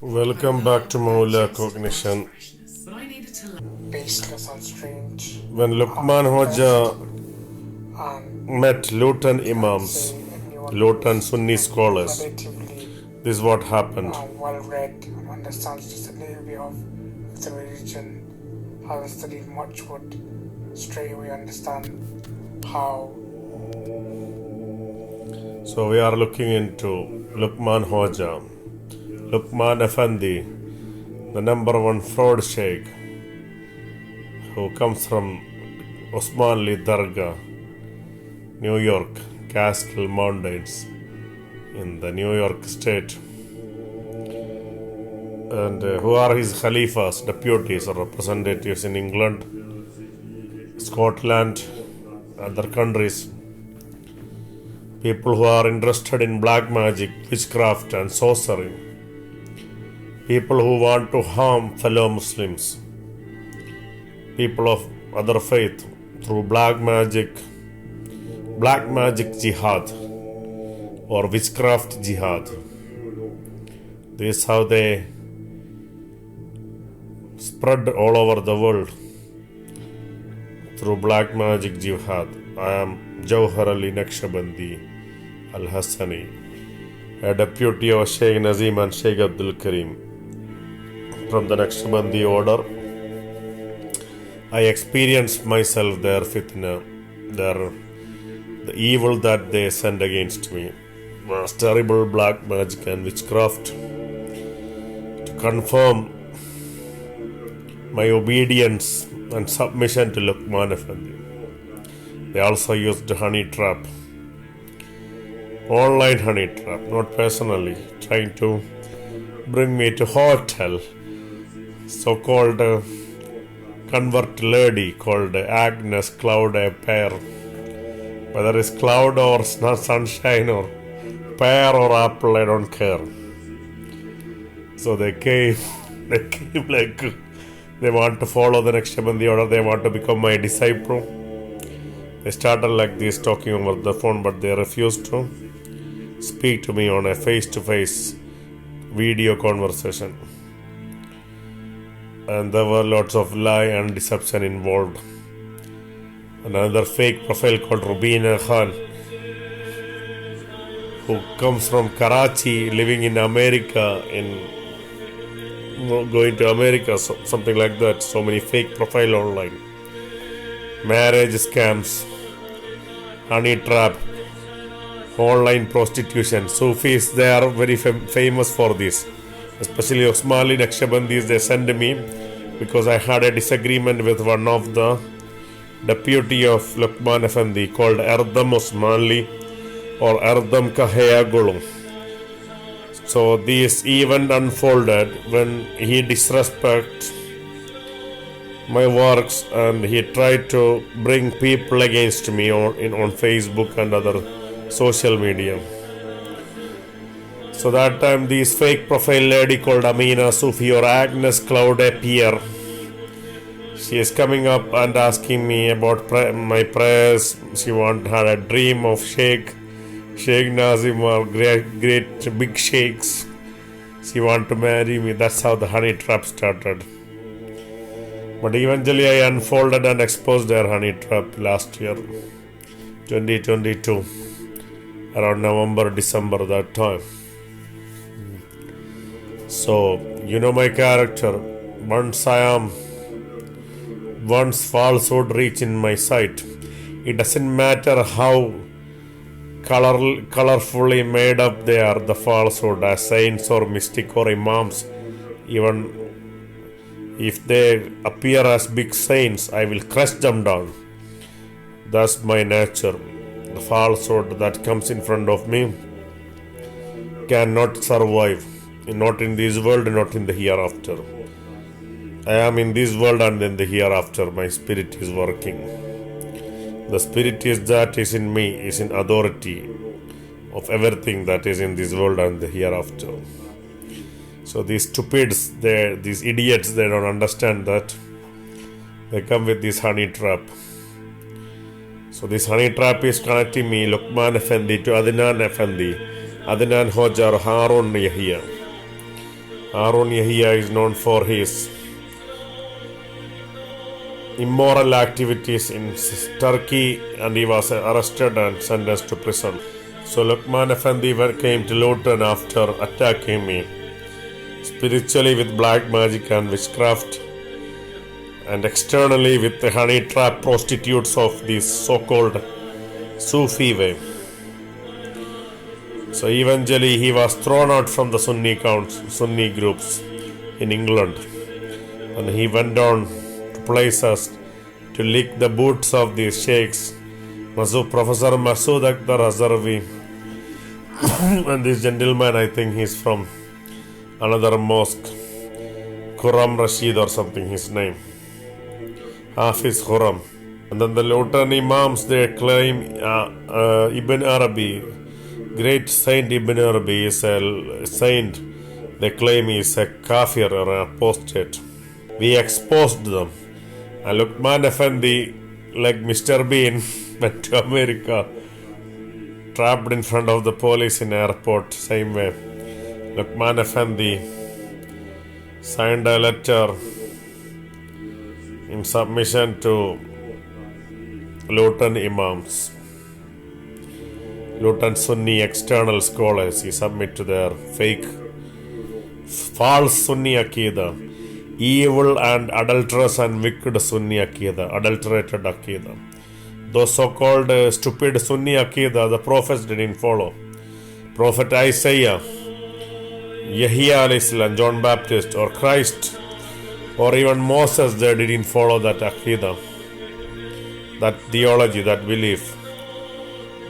Welcome back to Maula Cognition. Baseless and strange. When Lokman Hoja And met Luton Imams, Luton Sunni scholars, relatively this is what happened. well read and understands just a little bit of the religion, haven't studied much, would straight away understand how. So we are looking into Lokman Hoja, Lokman Effendi, the number one fraud Shaykh, who comes from Osmanli Dargah, New York, Catskill Mountains in the New York state. And who are his Khalifas, deputies or representatives in England, Scotland, other countries. People who are interested in black magic, witchcraft and sorcery. People who want to harm fellow Muslims. People of other faith through black magic jihad or witchcraft jihad. This is how they spread all over the world through black magic jihad. I am Jawhar Ali Naqshbandi Al-Hassani, a deputy of Shaykh Nazim and Shaykh Abdul Karim from the Naqshbandi order. I experienced myself their fitna, the evil that they sent against me was terrible black magic and witchcraft to confirm my obedience and submission to Lokman Effendi. They also used honey trap, online honey trap, not personally, trying to bring me to hotel, so-called convert lady called Agnes Cloud a Pear. Whether it's cloud or sunshine or pear or apple, I don't care. So they came like they want to follow the Naqshbandi order, they want to become my disciple. They started like this, talking over the phone, but they refused to speak to me on a face-to-face video conversation. And there were lots of lie and deception involved. Another fake profile called Rubina Khan, who comes from Karachi, living in America, going to America, something like that. So many fake profile online. Marriage scams, honey trap, online prostitution. Sufis, they are very famous for this. Especially Osmanli Naqshbandis, they send me because I had a disagreement with one of the deputy of Lokman Effendi called Erdem Osmanli or Erdem Kahayagulu. So this event unfolded when he disrespected my works and he tried to bring people against me on Facebook and other social media. So that time this fake profile lady called Amina Sufi or Agnes Cloud appear. She is coming up and asking me about my prayers. She had a dream of Shaykh Nazim or great big sheikhs. She want to marry me. That's how the honey trap started. But eventually I unfolded and exposed their honey trap last year, 2022, around November, December that time. So, you know my character. Once falsehood reach in my sight, it doesn't matter how colorfully made up they are, the falsehood, as saints or mystic or imams. Even if they appear as big saints, I will crush them down. That's my nature. The falsehood that comes in front of me cannot survive. Not in this world, not in the hereafter. I am in this world and in the hereafter. My spirit is working. The spirit that is in me is in authority of everything that is in this world and the hereafter. So these stupids, these idiots, they don't understand that. They come with this honey trap. So this honey trap is connecting me, Lokman Effendi, to Adnan Effendi, Adnan Hoja or Harun Yahya. Harun Yahya is known for his immoral activities in Turkey, and he was arrested and sentenced to prison. So Lokman Effendi came to Luton after attacking me spiritually with black magic and witchcraft, and externally with the honey trap prostitutes of this so-called Sufi way. So eventually he was thrown out from the Sunni groups in England, and he went on to places to lick the boots of these sheikhs, Professor Masood Akhtar Hazaravi, and this gentleman, I think he's from another mosque, Khurram Rashid or something, his name, Hafiz Khurram. And then the Luton Imams, they claim Ibn Arabi, great Saint Ibn Arabi is a saint. They claim he is a kafir or an apostate. We exposed them. And Lokman Effendi, like Mr. Bean, went to America, trapped in front of the police in airport, same way. Lokman Effendi signed a letter in submission to Luton Imams, Luton Sunni external scholars. He submit to their fake, false Sunni Aqidah, evil and adulterous and wicked Sunni Aqidah, adulterated Aqidah. Those so-called stupid Sunni Aqidah, the prophets didn't follow. Prophet Isaiah, Yahya alayhi salam, John Baptist, or Christ, or even Moses, they didn't follow that Aqidah, that theology, that belief.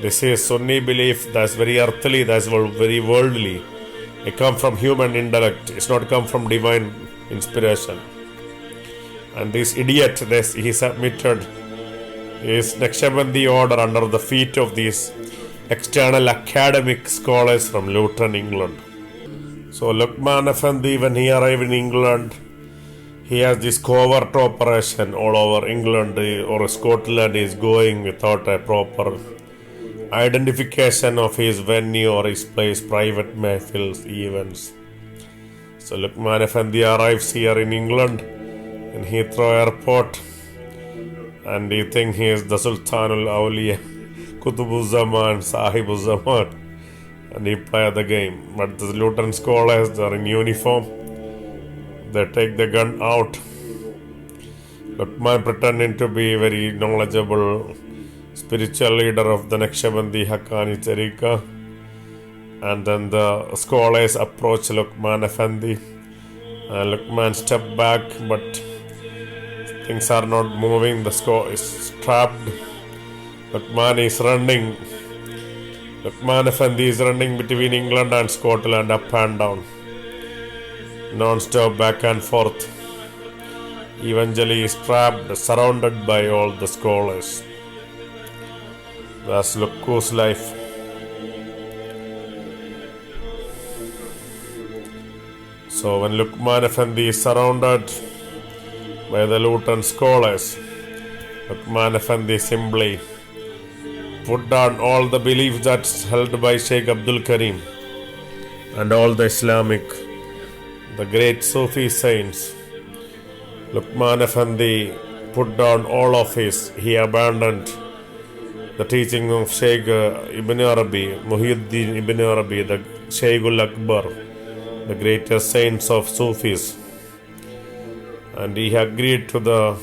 This is Sunni belief that's very earthly, that's very worldly. It comes from human intellect. It's not come from divine inspiration. And this idiot, he submitted his Naqshbandi order under the feet of these external academic scholars from Luton, England. So Lokman Effendi, when he arrived in England, he has this covert operation all over England or Scotland. He is going without a proper identification of his venue or his place, private mahfils, events. So Lokman Effendi arrives here in England in Heathrow Airport, and you think he is the Sultanul Awliya, Qutbuz Zaman, Sahibuz Zaman, and he play the game. But the Luton scholars, they are in uniform. They take the gun out. Lokman pretending to be very knowledgeable spiritual leader of the Naqshbandi Haqqani Tariqa. And then the scholars approach Lokman Effendi. Lokman step back, but things are not moving. The scholar is trapped. Lokman is running. Lokman Effendi is running between England and Scotland, up and down, non-stop, back and forth. Eventually he is trapped, surrounded by all the scholars. That's Lokku's life. So when Lokman Effendi is surrounded by the Luton scholars, Lokman Effendi simply put down all the beliefs that's held by Shaykh Abdul Karim and all the Islamic, the great Sufi saints. Lokman Effendi put down all of his. He abandoned the teaching of Shaykh Ibn Arabi, Muhyiddin Ibn Arabi, the Shaykhul Akbar, the greatest saints of Sufis. And he agreed to the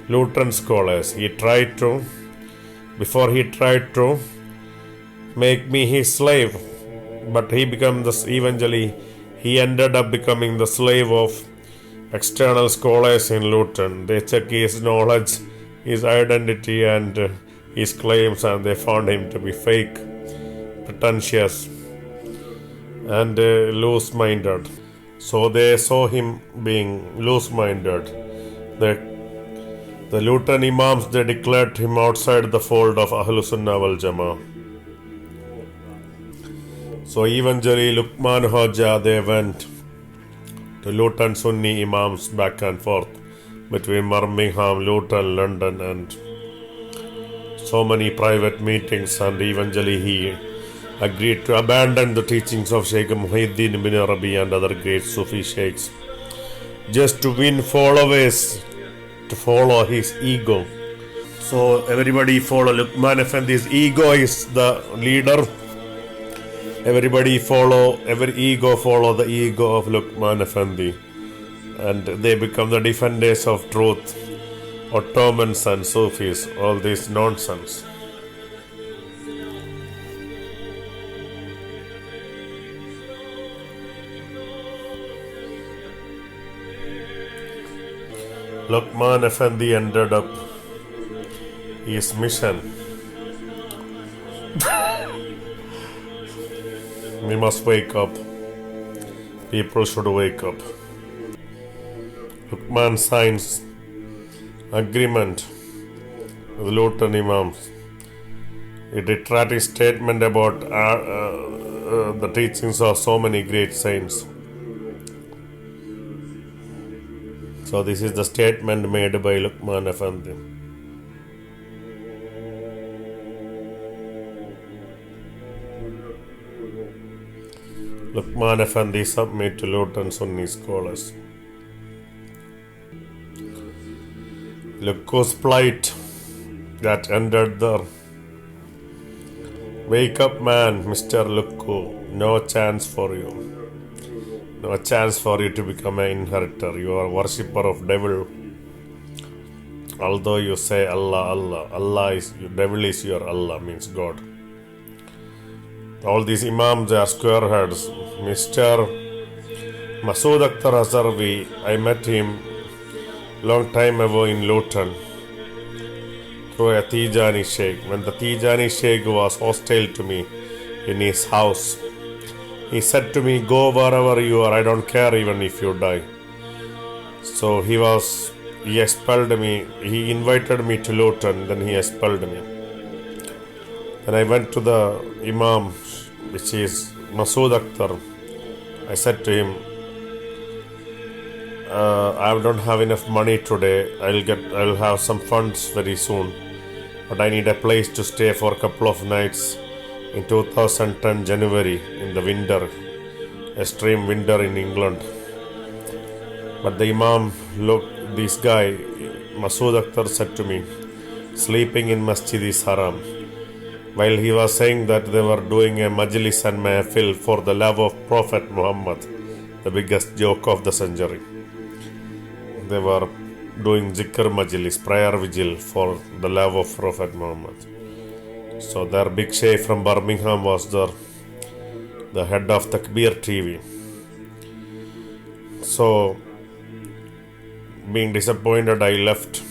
Luton scholars. Before he tried to make me his slave, but eventually he ended up becoming the slave of external scholars in Luton. They check his knowledge, his identity and his claims, and they found him to be fake, pretentious and loose-minded. So they saw him being loose-minded. The Luton Imams, they declared him outside the fold of Ahlul Sunnah wal Jama'ah. So eventually Lokman Hoja, they went to Luton Sunni Imams back and forth between Birmingham, Luton, London, and so many private meetings, and eventually he agreed to abandon the teachings of Shaykh Muhyiddin Ibn Arabi and other great Sufi sheikhs just to win followers, to follow his ego. So everybody follow Lokman Effendi's ego is the leader. Every ego follow the ego of Lokman Effendi, and they become the defenders of truth, Ottomans and Sufis, all this nonsense. Lokman Effendi ended up his mission. We must wake up. People should wake up. Lokman signs agreement with Luton Imams. He retracted his statement about the teachings of so many great saints. So this is the statement made by Lokman Effendi. Lokman Effendi submit to Luton Sunni scholars. Lukku's plight that ended there. Wake up, man, Mr. Lukku. No chance for you. No chance for you to become an inheritor. You are a worshipper of devil. Although you say Allah is your devil is your Allah, means God. All these imams are square heads. Mr. Masood Akhtar Hazarvi, I met him long time ago in Luton through a Tijani Shaykh. When the Tijani Shaykh was hostile to me in his house, he said to me, go wherever you are, I don't care even if you die. So he expelled me, he invited me to Luton, then he expelled me. Then I went to the Imam, which is Masood Akhtar. I said to him, I don't have enough money today. I'll have some funds very soon, but I need a place to stay for a couple of nights in 2010 January in the winter, extreme winter in England. But the Imam looked, this guy Masood Akhtar said to me, sleeping in Masjid is haram. While he was saying that they were doing a majlis and mahfil for the love of Prophet Muhammad, the biggest joke of the century. They were doing zikr majlis, prayer vigil for the love of Prophet Muhammad. So their big Shaykh from Birmingham was there, the head of Takbir TV. So, being disappointed, I left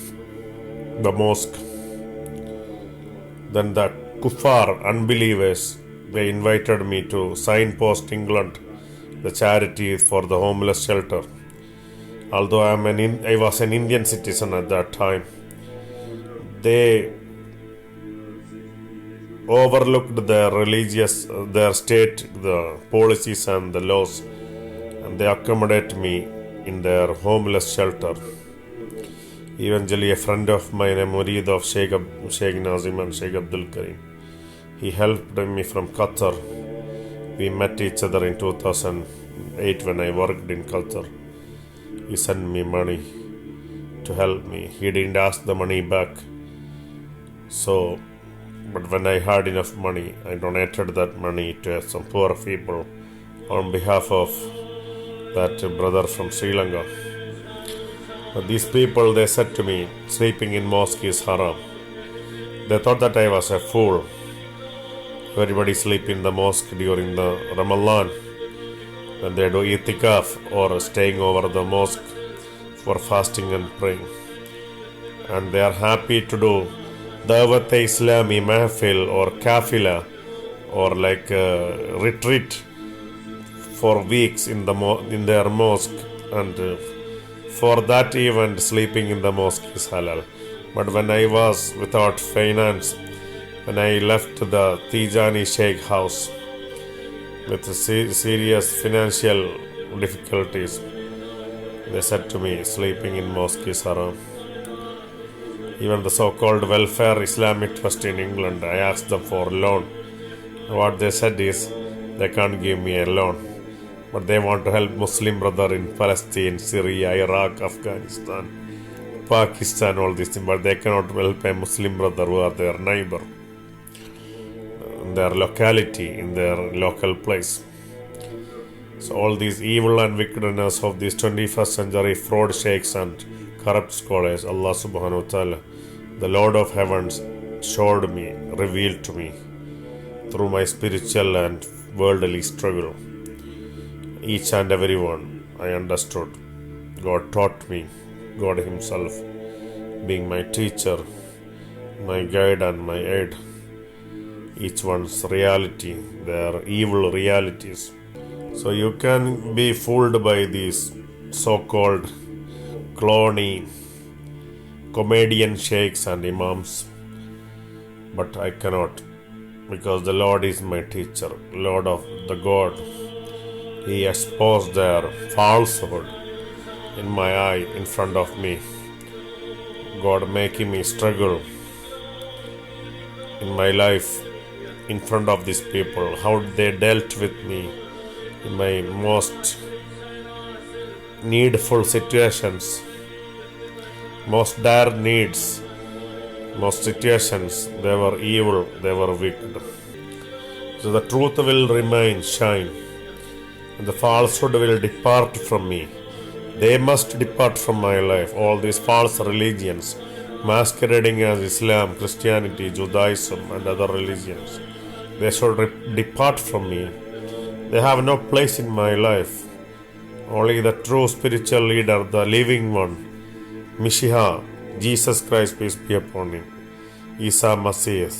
the mosque. Then the kuffar, unbelievers, they invited me to Signpost England, the charity for the homeless shelter. Although I was an Indian citizen at that time, they overlooked their state, the policies and the laws, and they accommodated me in their homeless shelter. Eventually, a friend of mine, a murid of Shaykh Nazim and Shaykh Abdul Karim, he helped me from Qatar. We met each other in 2008 when I worked in Qatar. He sent me money to help me. He didn't ask the money back. But when I had enough money, I donated that money to some poor people on behalf of that brother from Sri Lanka. But these people, they said to me, sleeping in mosque is haram. They thought that I was a fool. Everybody sleep in the mosque during the Ramadan, when they do itikaf or staying over the mosque for fasting and praying. And they are happy to do Dawat-e-Islami Mahfil or Kafila or like a retreat for weeks in their mosque, and for that event sleeping in the mosque is halal. But when I was without finance, when I left the Tijani Shaykh house with serious financial difficulties, they said to me, sleeping in mosque is haram. Even the so-called welfare Islamic trust in England, I asked them for loan. What they said is they can't give me a loan, but they want to help Muslim brother in Palestine, Syria, Iraq, Afghanistan, Pakistan, all these things, but they cannot help a Muslim brother who are their neighbor, in their locality, in their local place. So all these evil and wickedness of these 21st century fraud sheikhs and corrupt scholars, Allah subhanahu wa ta'ala, the Lord of heavens, showed me, revealed to me through my spiritual and worldly struggle. Each and every one I understood. God taught me, God Himself being my teacher, my guide and my aid. Each one's reality, their evil realities. So you can be fooled by these so-called clowny comedian sheikhs and imams, but I cannot, because the Lord is my teacher, Lord of the God. He exposed their falsehood in my eye, in front of me. God making me struggle in my life in front of these people, how they dealt with me in my most needful situations, most dire needs, most situations. They were evil, they were wicked. So the truth will remain, shine, and the falsehood will depart from me. They must depart from my life. All these false religions masquerading as Islam, Christianity, Judaism and other religions, they should depart from me. They have no place in my life. Only the true spiritual leader, the living one, Messiah, Jesus Christ, peace be upon him, Isa Messiah,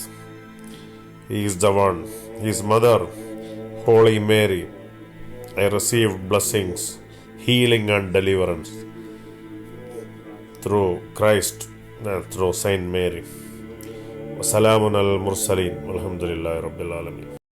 He is the one. His mother, Holy Mary, I received blessings, healing and deliverance through Christ and through Saint Mary. Wassalamun al mursaleen. Alhamdulillahi Rabbil Alameen.